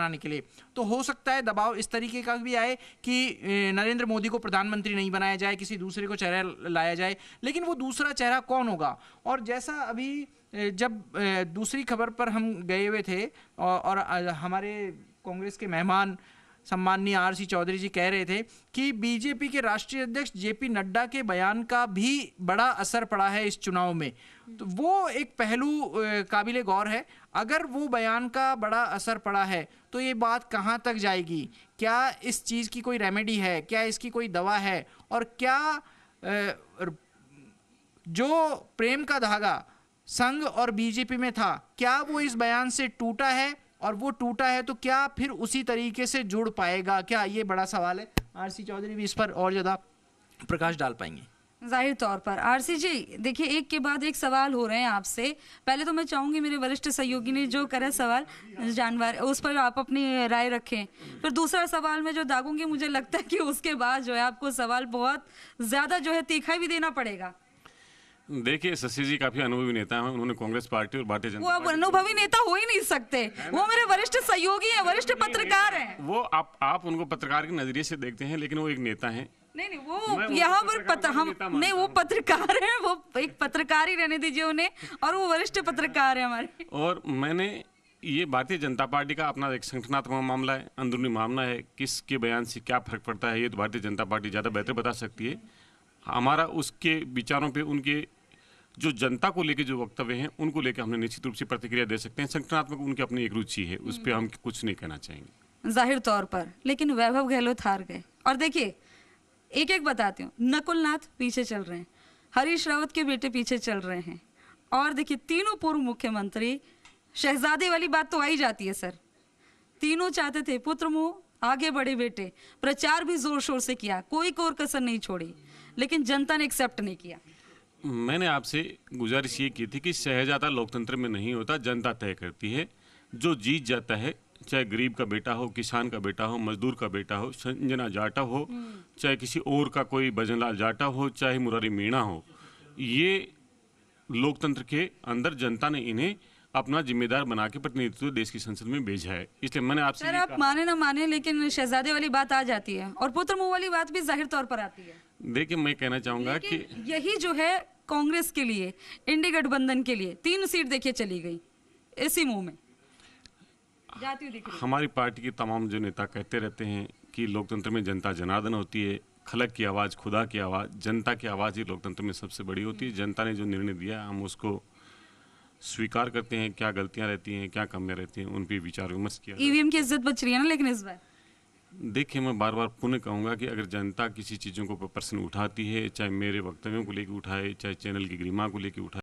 बनाने के लिए। तो हो सकता है दबाव इस तरीके का भी आए कि नरेंद्र मोदी को प्रधानमंत्री नहीं बनाया जाए, किसी दूसरे को चेहरा लाया जाए। लेकिन वो दूसरा चेहरा कौन होगा? और जैसा अभी जब दूसरी खबर पर हम गए हुए थे और हमारे कांग्रेस के मेहमान सम्माननीय आरसी चौधरी जी कह रहे थे कि बीजेपी के राष्ट्रीय अध्यक्ष जेपी नड्डा के बयान का भी बड़ा असर पड़ा है इस चुनाव में। तो वो एक पहलू काबिले गौर है। अगर वो बयान का बड़ा असर पड़ा है तो ये बात कहाँ तक जाएगी? क्या इस चीज़ की कोई रेमेडी है? क्या इसकी कोई दवा है? और क्या जो प्रेम का धागा संघ और बीजेपी में था, क्या वो इस बयान से टूटा है? और वो टूटा है तो क्या फिर उसी तरीके से जुड़ पाएगा क्या? ये बड़ा सवाल है। आरसी चौधरी भी इस पर और ज़्यादा प्रकाश डाल पाएंगे। जाहिर तौर पर आरसी जी, देखिए एक के बाद एक सवाल हो रहे हैं आपसे। पहले तो मैं चाहूंगी मेरे वरिष्ठ सहयोगी ने जो करा सवाल जानवर, उस पर आप अपनी राय रखें। फिर दूसरा सवाल मैं जो दागूंगी, मुझे लगता है कि उसके बाद जो है आपको सवाल बहुत ज़्यादा जो है तीखा भी देना पड़ेगा। देखिए, शशि जी काफी अनुभवी नेता हैं। उन्होंने कांग्रेस पार्टी और भारतीय जनता वो अब अनुभवी नेता हो ही नहीं सकते, वो मेरे वरिष्ठ सहयोगी हैं, वरिष्ठ पत्रकार हैं। वो आप उनको पत्रकार के नजरिए से देखते हैं, लेकिन वो एक नेता हैं। नहीं वो यहाँ पर हम नहीं, वो पत्रकार हैं, वो एक पत्रकार ही रहने दीजिए उन्हें, और वो वरिष्ठ पत्रकार है हमारे। और मैंने ये भारतीय जनता पार्टी का अपना एक संगठनात्मक मामला है, अंदरूनी मामला है। किसके बयान से क्या फर्क पड़ता है ये तो भारतीय जनता पार्टी ज़्यादा बेहतर बता सकती है। हमारा उसके विचारों पे, उनके जो जनता को लेके जो वक्तव्य हैं उनको लेके हमने निश्चित रूप से प्रतिक्रिया दे सकते हैं। संगठनात्मक उनकी अपनी एक रुचि है, उस पर हम कुछ नहीं कहना चाहेंगे जाहिर तौर पर। लेकिन वैभव गहलोत हार गए। और देखिए एक एक बताती हूँ, नकुल नाथ पीछे चल रहे हैं, हरीश रावत के बेटे पीछे चल रहे हैं, और देखिए तीनों पूर्व मुख्यमंत्री, शहजादे वाली बात तो आई जाती है सर। तीनों चाहते थे पुत्र मुँह आगे बढ़े बेटे, प्रचार भी जोर शोर से किया, कोई कोर कसर नहीं छोड़ी, लेकिन जनता ने एक्सेप्ट नहीं किया। मैंने आपसे गुजारिश ये की थी कि शहजादा लोकतंत्र में नहीं होता, जनता तय करती है। जो जीत जाता है, चाहे गरीब का बेटा हो, किसान का बेटा हो, मजदूर का बेटा हो, संजना जाटा हो, चाहे किसी और का कोई भजनलाल जाटा हो, चाहे मुरारी मीणा हो, ये लोकतंत्र के अंदर जनता ने इन्हें अपना जिम्मेदार बना के प्रतिनिधित्व देश की संसद में भेजा है। इसलिए मैंने आपसे सर, आप माने ना माने, लेकिन शहजादे वाली बात आ जाती है और पुत्र मुँह वाली बात भी जाहिर तौर पर आती है। देखिए, मैं कहना चाहूंगा कि यही जो है कांग्रेस के लिए, इंडी गठबंधन के लिए 3 सीट देखिए चली गई इसी मुंह में जाती हुई दिख रही। हमारी पार्टी के तमाम जो नेता कहते रहते हैं कि लोकतंत्र में जनता जनार्दन होती है, खलक की आवाज़, खुदा की आवाज़, जनता की आवाज़ ही लोकतंत्र में सबसे बड़ी होती है। जनता ने जो निर्णय दिया हम उसको स्वीकार करते हैं। क्या गलतियां रहती हैं, क्या कमियां रहती हैं, उन पर विचार विमर्श किया। ईवीएम की इज्जत बच रही है ना, लेकिन इस बार देखिए, मैं बार बार पुनः कहूँगा कि अगर जनता किसी चीज़ों को प्रश्न उठाती है, चाहे मेरे वक्तव्यों को लेकर उठाए, चाहे चैनल की गरिमा को लेकर उठाए,